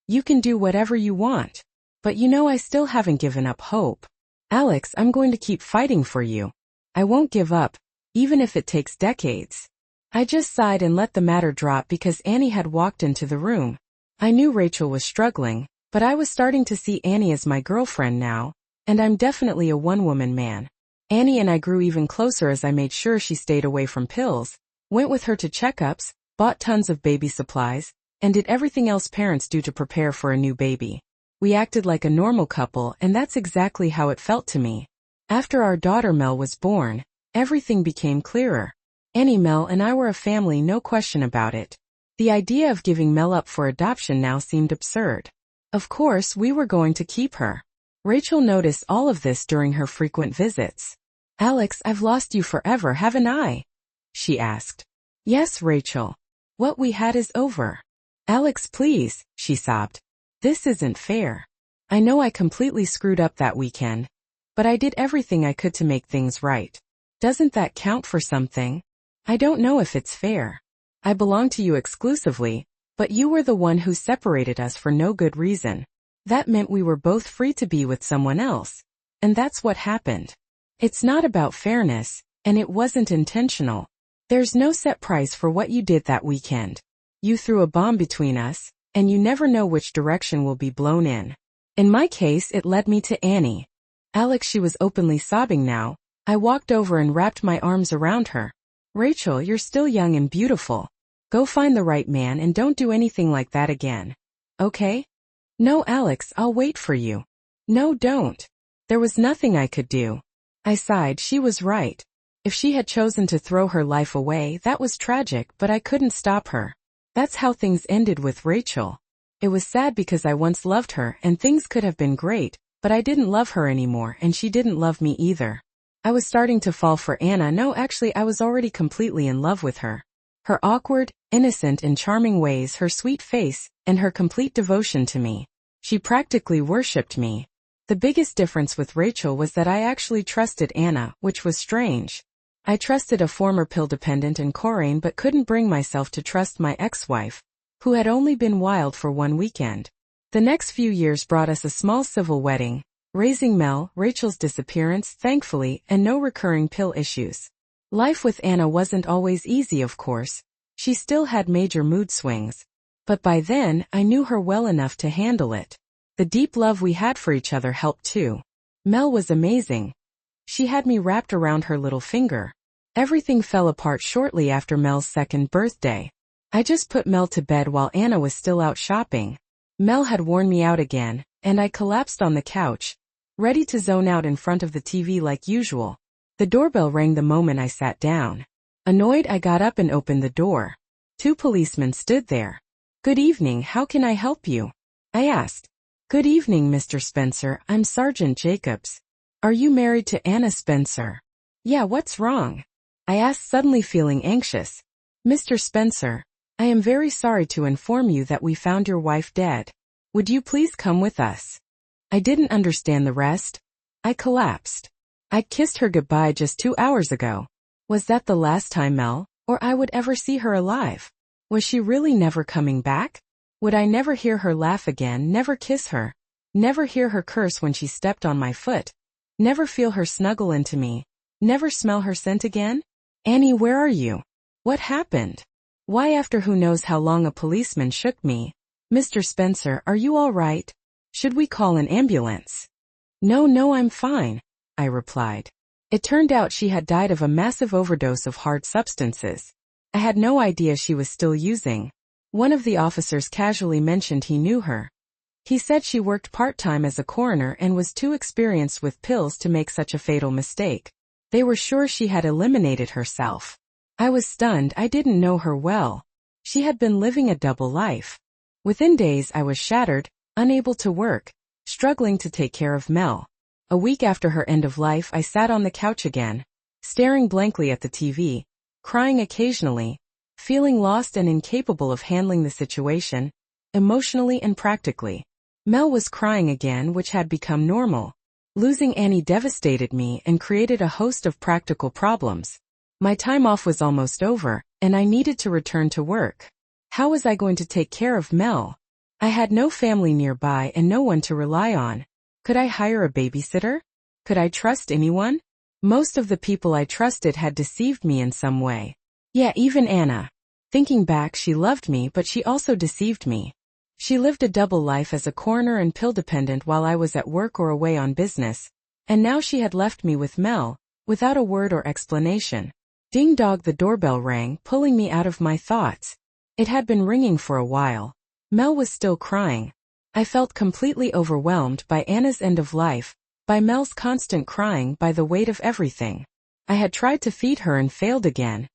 You can do whatever you want. But I still haven't given up hope. Alex, I'm going to keep fighting for you. I won't give up, even if it takes decades. I just sighed and let the matter drop because Annie had walked into the room. I knew Rachel was struggling, but I was starting to see Annie as my girlfriend now, and I'm definitely a one-woman man. Annie and I grew even closer as I made sure she stayed away from pills, went with her to checkups, bought tons of baby supplies, and did everything else parents do to prepare for a new baby. We acted like a normal couple, and that's exactly how it felt to me. After our daughter Mel was born, everything became clearer. Annie, Mel, and I were a family, no question about it. The idea of giving Mel up for adoption now seemed absurd. Of course, we were going to keep her. Rachel noticed all of this during her frequent visits. Alex, I've lost you forever, haven't I? She asked. Yes, Rachel. What we had is over. Alex, please, she sobbed. This isn't fair. I know I completely screwed up that weekend, but I did everything I could to make things right. Doesn't that count for something? I don't know if it's fair. I belong to you exclusively, but you were the one who separated us for no good reason. That meant we were both free to be with someone else. And that's what happened. It's not about fairness, and it wasn't intentional. There's no set price for what you did that weekend. You threw a bomb between us, and you never know which direction will be blown in. In my case, it led me to Annie. Alex, she was openly sobbing now. I walked over and wrapped my arms around her. Rachel, you're still young and beautiful. Go find the right man and don't do anything like that again. Okay? No, Alex, I'll wait for you. No, don't. There was nothing I could do. I sighed. She was right. If she had chosen to throw her life away, that was tragic, but I couldn't stop her. That's how things ended with Rachel. It was sad because I once loved her and things could have been great, but I didn't love her anymore and she didn't love me either. I was starting to fall for Anna. No, actually, I was already completely in love with her. Her awkward, innocent and charming ways, her sweet face, and her complete devotion to me. She practically worshipped me. The biggest difference with Rachel was that I actually trusted Anna, which was strange. I trusted a former pill dependent and Coraine but couldn't bring myself to trust my ex-wife, who had only been wild for one weekend. The next few years brought us a small civil wedding, raising Mel, Rachel's disappearance, thankfully, and no recurring pill issues. Life with Anna wasn't always easy, of course. She still had major mood swings. But by then, I knew her well enough to handle it. The deep love we had for each other helped too. Mel was amazing. She had me wrapped around her little finger. Everything fell apart shortly after Mel's second birthday. I just put Mel to bed while Anna was still out shopping. Mel had worn me out again, and I collapsed on the couch, ready to zone out in front of the TV like usual. The doorbell rang the moment I sat down. Annoyed, I got up and opened the door. 2 policemen stood there. Good evening, how can I help you? I asked. Good evening, Mr. Spencer, I'm Sergeant Jacobs. Are you married to Anna Spencer? Yeah, what's wrong? I asked, suddenly feeling anxious. Mr. Spencer, I am very sorry to inform you that we found your wife dead. Would you please come with us? I didn't understand the rest. I collapsed. I kissed her goodbye just 2 hours ago. Was that the last time, Mel, or I would ever see her alive? Was she really never coming back? Would I never hear her laugh again, never kiss her, never hear her curse when she stepped on my foot, never feel her snuggle into me, never smell her scent again? Annie, where are you? What happened? Why, after who knows how long, a policeman shook me. Mr. Spencer, are you all right? Should we call an ambulance? No, I'm fine, I replied. It turned out she had died of a massive overdose of hard substances. I had no idea she was still using. One of the officers casually mentioned he knew her. He said she worked part-time as a coroner and was too experienced with pills to make such a fatal mistake. They were sure she had eliminated herself. I was stunned. I didn't know her well. She had been living a double life. Within days I was shattered, unable to work, struggling to take care of Mel. A week after her end of life, I sat on the couch again, staring blankly at the TV, crying occasionally, feeling lost and incapable of handling the situation, emotionally and practically. Mel was crying again, which had become normal. Losing Annie devastated me and created a host of practical problems. My time off was almost over, and I needed to return to work. How was I going to take care of Mel? I had no family nearby and no one to rely on. Could I hire a babysitter? Could I trust anyone? Most of the people I trusted had deceived me in some way. Yeah, even Anna. Thinking back, she loved me, but she also deceived me. She lived a double life as a coroner and pill dependent while I was at work or away on business. And now she had left me with Mel, without a word or explanation. Ding dong, the doorbell rang, pulling me out of my thoughts. It had been ringing for a while. Mel was still crying. I felt completely overwhelmed by Anna's end of life, by Mel's constant crying, by the weight of everything. I had tried to feed her and failed again.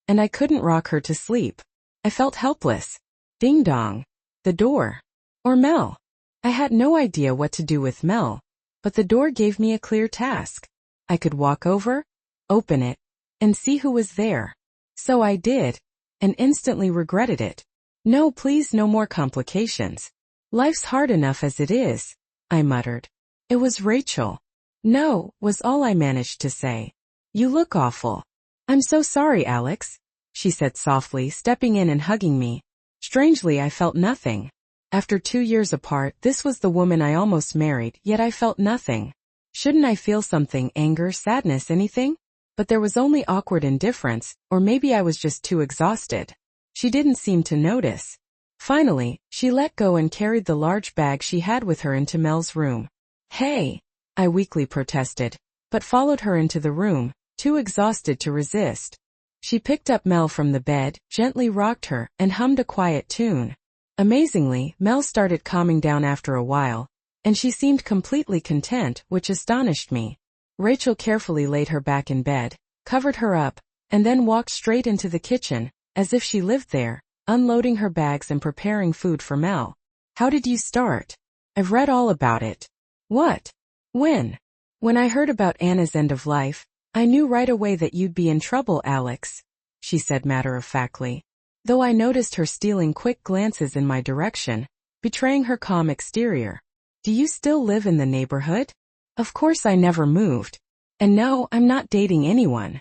And I couldn't rock her to sleep. I felt helpless. Ding dong. The door. Or Mel. I had no idea what to do with Mel, but the door gave me a clear task. I could walk over, open it, and see who was there. So I did, and instantly regretted it. No, please, no more complications. Life's hard enough as it is, I muttered. It was Rachel. No, was all I managed to say. You look awful. I'm so sorry, Alex, she said softly, stepping in and hugging me. Strangely, I felt nothing. After 2 years apart, this was the woman I almost married, yet I felt nothing. Shouldn't I feel something, anger, sadness, anything? But there was only awkward indifference, or maybe I was just too exhausted. She didn't seem to notice. Finally, she let go and carried the large bag she had with her into Mel's room. Hey, I weakly protested, but followed her into the room, too exhausted to resist. She picked up Mel from the bed, gently rocked her, and hummed a quiet tune. Amazingly, Mel started calming down after a while, and she seemed completely content, which astonished me. Rachel carefully laid her back in bed, covered her up, and then walked straight into the kitchen, as if she lived there, unloading her bags and preparing food for Mel. How did you start? I've read all about it. What? When? When I heard about Anna's end of life, I knew right away that you'd be in trouble, Alex, she said matter-of-factly, though I noticed her stealing quick glances in my direction, betraying her calm exterior. Do you still live in the neighborhood? Of course, I never moved. And no, I'm not dating anyone.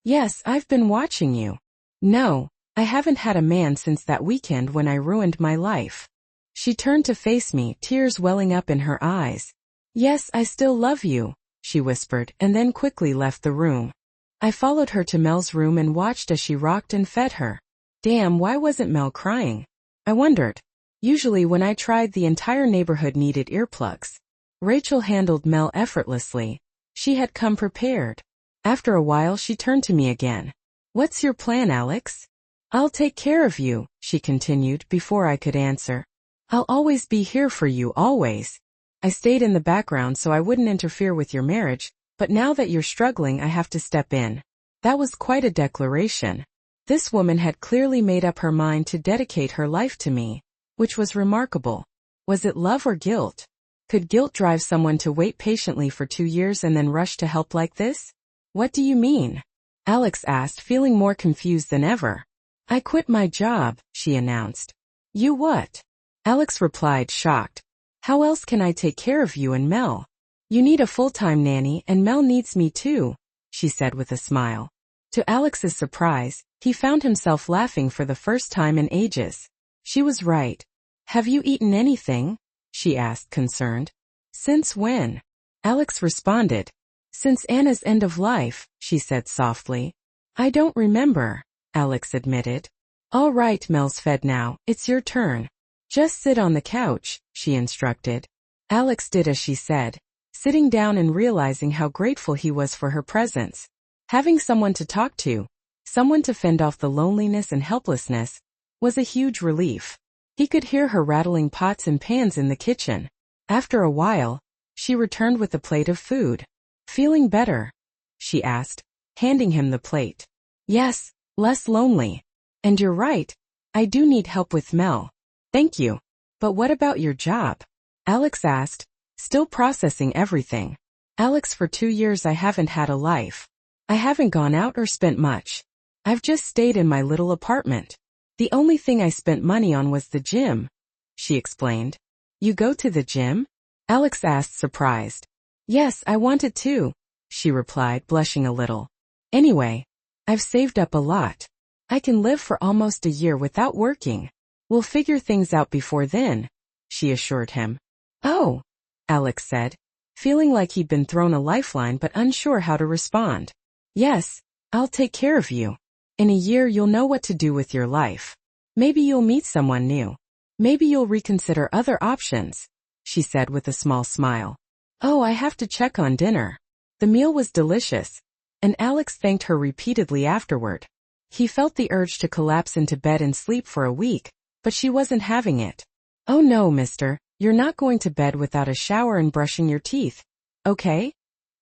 Yes, I've been watching you. No, I haven't had a man since that weekend when I ruined my life. She turned to face me, tears welling up in her eyes. Yes, I still love you, she whispered, and then quickly left the room. I followed her to Mel's room and watched as she rocked and fed her. Damn, why wasn't Mel crying? I wondered. Usually when I tried, the entire neighborhood needed earplugs. Rachel handled Mel effortlessly. She had come prepared. After a while, she turned to me again. What's your plan, Alex? I'll take care of you, she continued before I could answer. I'll always be here for you, always. I stayed in the background so I wouldn't interfere with your marriage, but now that you're struggling, I have to step in. That was quite a declaration. This woman had clearly made up her mind to dedicate her life to me, which was remarkable. Was it love or guilt? Could guilt drive someone to wait patiently for 2 years and then rush to help like this? What do you mean? Alex asked, feeling more confused than ever. I quit my job, she announced. You what? Alex replied, shocked. How else can I take care of you and Mel? You need a full-time nanny and Mel needs me too, she said with a smile. To Alex's surprise, he found himself laughing for the first time in ages. She was right. Have you eaten anything? She asked, concerned. Since when? Alex responded. Since Anna's end of life, she said softly. I don't remember, Alex admitted. All right, Mel's fed now, it's your turn. Just sit on the couch, she instructed. Alex did as she said, sitting down and realizing how grateful he was for her presence. Having someone to talk to, someone to fend off the loneliness and helplessness, was a huge relief. He could hear her rattling pots and pans in the kitchen. After a while, she returned with a plate of food. Feeling better? She asked, handing him the plate. Yes, less lonely. And you're right, I do need help with Mel. Thank you. But what about your job? Alex asked, still processing everything. Alex, for 2 years I haven't had a life. I haven't gone out or spent much. I've just stayed in my little apartment. The only thing I spent money on was the gym, she explained. You go to the gym? Alex asked, surprised. Yes, I wanted to, she replied, blushing a little. Anyway, I've saved up a lot. I can live for almost a year without working. We'll figure things out before then, she assured him. Oh, Alex said, feeling like he'd been thrown a lifeline but unsure how to respond. Yes, I'll take care of you. In a year you'll know what to do with your life. Maybe you'll meet someone new. Maybe you'll reconsider other options, she said with a small smile. Oh, I have to check on dinner. The meal was delicious, and Alex thanked her repeatedly afterward. He felt the urge to collapse into bed and sleep for a week, but she wasn't having it. Oh no, mister, you're not going to bed without a shower and brushing your teeth, okay?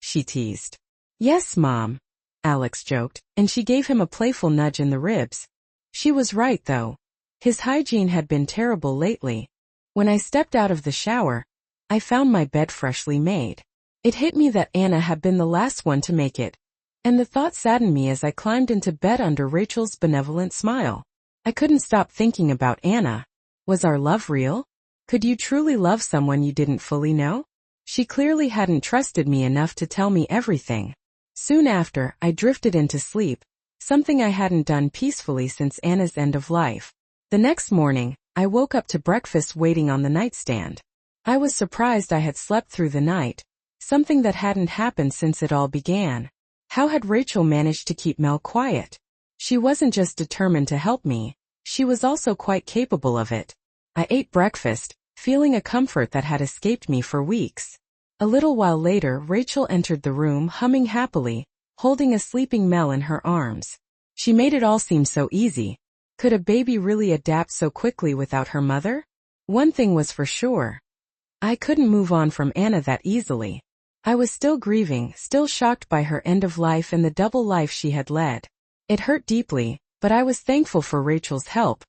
She teased. Yes, Mom, Alex joked, and she gave him a playful nudge in the ribs. She was right, though. His hygiene had been terrible lately. When I stepped out of the shower, I found my bed freshly made. It hit me that Anna had been the last one to make it, and the thought saddened me as I climbed into bed under Rachel's benevolent smile. I couldn't stop thinking about Anna. Was our love real? Could you truly love someone you didn't fully know? She clearly hadn't trusted me enough to tell me everything. Soon after, I drifted into sleep, something I hadn't done peacefully since Anna's end of life. The next morning, I woke up to breakfast waiting on the nightstand. I was surprised I had slept through the night, something that hadn't happened since it all began. How had Rachel managed to keep Mel quiet? She wasn't just determined to help me, she was also quite capable of it. I ate breakfast, feeling a comfort that had escaped me for weeks. A little while later, Rachel entered the room humming happily, holding a sleeping Mel in her arms. She made it all seem so easy. Could a baby really adapt so quickly without her mother? One thing was for sure. I couldn't move on from Anna that easily. I was still grieving, still shocked by her end of life and the double life she had led. It hurt deeply, but I was thankful for Rachel's help,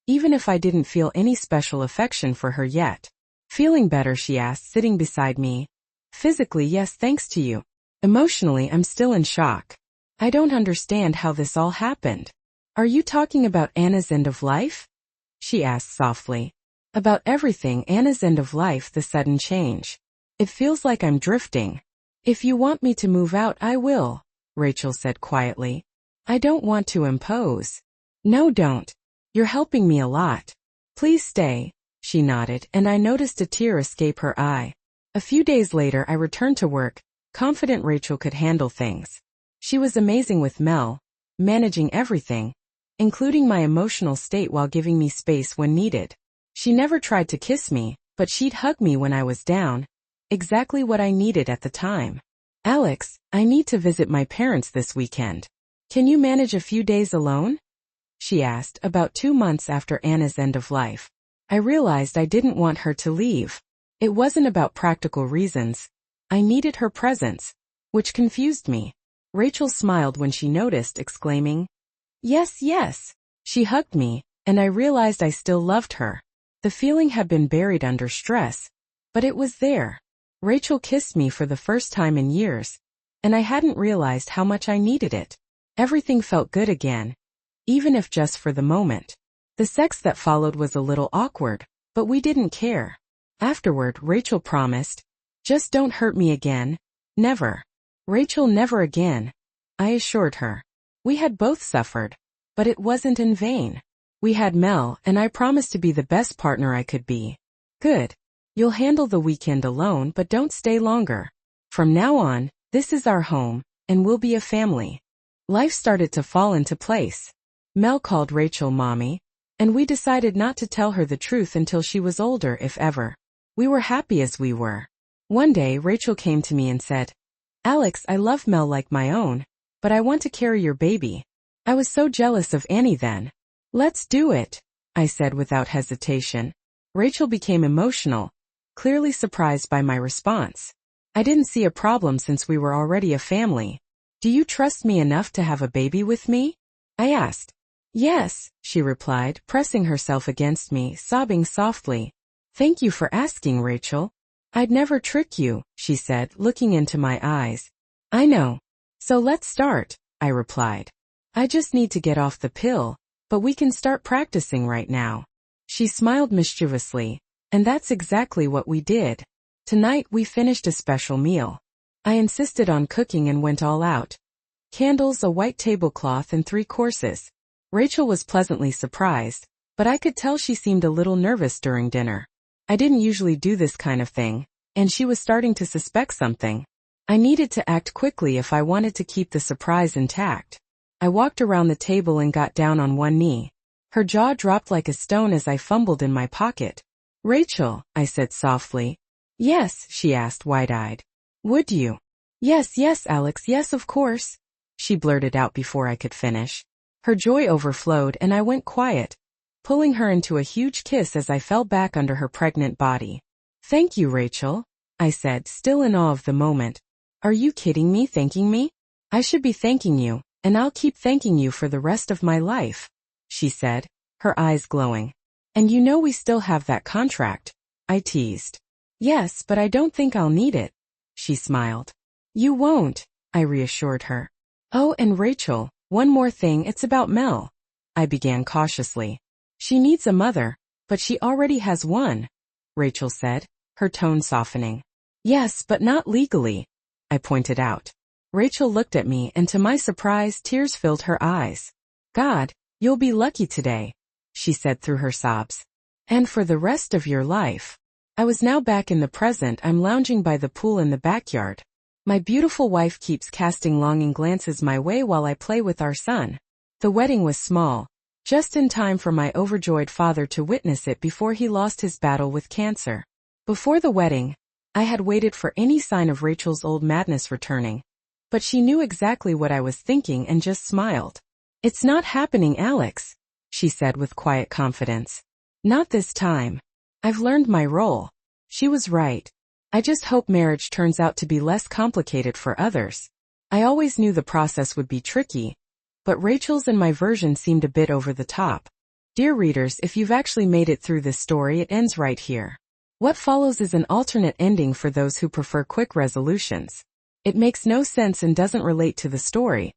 even if I didn't feel any special affection for her yet. Feeling better, she asked, sitting beside me. Physically, yes, thanks to you. Emotionally, I'm still in shock. I don't understand how this all happened. Are you talking about Anna's end of life? She asked softly. About everything, Anna's end of life, the sudden change. It feels like I'm drifting. If you want me to move out, I will, Rachel said quietly. I don't want to impose. No, don't. You're helping me a lot. Please stay, she nodded, and I noticed a tear escape her eye. A few days later, I returned to work, confident Rachel could handle things. She was amazing with Mel, managing everything, including my emotional state while giving me space when needed. She never tried to kiss me, but she'd hug me when I was down, exactly what I needed at the time. Alex, I need to visit my parents this weekend. Can you manage a few days alone? She asked, about 2 months after Anna's end of life. I realized I didn't want her to leave. It wasn't about practical reasons. I needed her presence, which confused me. Rachel smiled when she noticed, exclaiming, Yes, yes. She hugged me, and I realized I still loved her. The feeling had been buried under stress, but it was there. Rachel kissed me for the first time in years, and I hadn't realized how much I needed it. Everything felt good again, even if just for the moment. The sex that followed was a little awkward, but we didn't care. Afterward, Rachel promised, Just don't hurt me again. Never. Rachel, never again, I assured her. We had both suffered, but it wasn't in vain. We had Mel, and I promised to be the best partner I could be. Good. You'll handle the weekend alone, but don't stay longer. From now on, this is our home, and we'll be a family. Life started to fall into place. Mel called Rachel Mommy, and we decided not to tell her the truth until she was older, if ever. We were happy as we were. One day, Rachel came to me and said, Alex, I love Mel like my own, but I want to carry your baby. I was so jealous of Annie then. Let's do it, I said without hesitation. Rachel became emotional, clearly surprised by my response. I didn't see a problem since we were already a family. Do you trust me enough to have a baby with me? I asked. Yes, she replied, pressing herself against me, sobbing softly. Thank you for asking, Rachel. I'd never trick you, she said, looking into my eyes. I know. So let's start, I replied. I just need to get off the pill, but we can start practicing right now. She smiled mischievously, and that's exactly what we did. Tonight we finished a special meal. I insisted on cooking and went all out. Candles, a white tablecloth, and 3 courses. Rachel was pleasantly surprised, but I could tell she seemed a little nervous during dinner. I didn't usually do this kind of thing, and she was starting to suspect something. I needed to act quickly if I wanted to keep the surprise intact. I walked around the table and got down on one knee. Her jaw dropped like a stone as I fumbled in my pocket. "Rachel," I said softly. "Yes," she asked wide-eyed. "Would you?" "Yes, yes, Alex, yes, of course," she blurted out before I could finish. Her joy overflowed and I went quiet, pulling her into a huge kiss as I fell back under her pregnant body. "Thank you, Rachel," I said, still in awe of the moment. "Are you kidding me, thanking me? I should be thanking you, and I'll keep thanking you for the rest of my life," she said, her eyes glowing. "And you know we still have that contract," I teased. "Yes, but I don't think I'll need it," she smiled. "You won't," I reassured her. "Oh, and Rachel, one more thing, it's about Mel," I began cautiously. "She needs a mother, but she already has one," Rachel said, her tone softening. "Yes, but not legally," I pointed out. Rachel looked at me and to my surprise tears filled her eyes. "God, you'll be lucky today," she said through her sobs. "And for the rest of your life." I was now back in the present. I'm lounging by the pool in the backyard. My beautiful wife keeps casting longing glances my way while I play with our son. The wedding was small, just in time for my overjoyed father to witness it before he lost his battle with cancer. Before the wedding, I had waited for any sign of Rachel's old madness returning, but she knew exactly what I was thinking and just smiled. "It's not happening, Alex," she said with quiet confidence. "Not this time. I've learned my role." She was right. I just hope marriage turns out to be less complicated for others. I always knew the process would be tricky, but Rachel's and my version seemed a bit over the top. Dear readers, if you've actually made it through this story, it ends right here. What follows is an alternate ending for those who prefer quick resolutions. It makes no sense and doesn't relate to the story.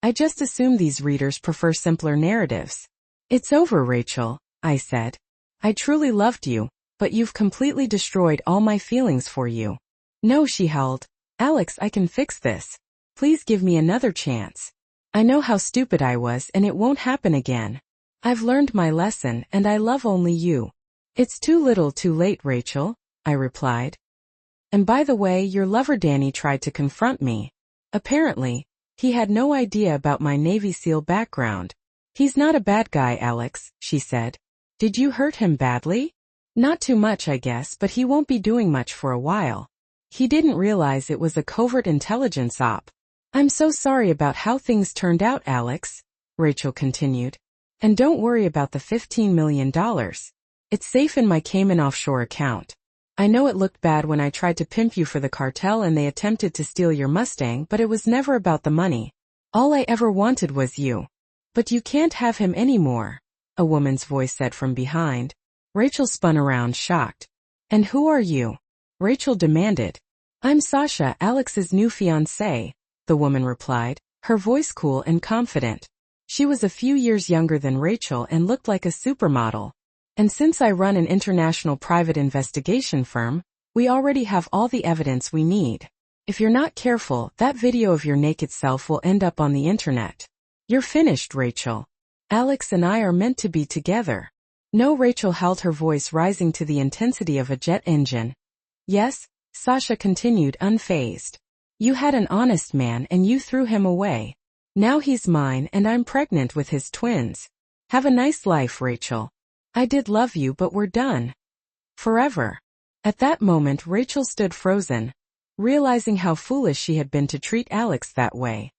I just assume these readers prefer simpler narratives. "It's over, Rachel," I said. "I truly loved you, but you've completely destroyed all my feelings for you." "No," she held. "Alex, I can fix this. Please give me another chance. I know how stupid I was and it won't happen again. I've learned my lesson and I love only you." "It's too little too late, Rachel," I replied. "And by the way, your lover Danny tried to confront me. Apparently, he had no idea about my Navy SEAL background." "He's not a bad guy, Alex," she said. "Did you hurt him badly?" "Not too much, I guess, but he won't be doing much for a while. He didn't realize it was a covert intelligence op." "I'm so sorry about how things turned out, Alex," Rachel continued. "And don't worry about the $15 million. It's safe in my Cayman offshore account. I know it looked bad when I tried to pimp you for the cartel and they attempted to steal your Mustang, but it was never about the money. All I ever wanted was you." "But you can't have him anymore," a woman's voice said from behind. Rachel spun around, shocked. "And who are you?" Rachel demanded. "I'm Sasha, Alex's new fiancée," the woman replied, her voice cool and confident. She was a few years younger than Rachel and looked like a supermodel. "And since I run an international private investigation firm, we already have all the evidence we need. If you're not careful, that video of your naked self will end up on the internet. You're finished, Rachel. Alex and I are meant to be together." "No," Rachel held, her voice rising to the intensity of a jet engine. "Yes," Sasha continued, unfazed. "You had an honest man and you threw him away. Now he's mine and I'm pregnant with his twins. Have a nice life, Rachel. I did love you, but we're done. Forever." At that moment Rachel stood frozen, realizing how foolish she had been to treat Alex that way.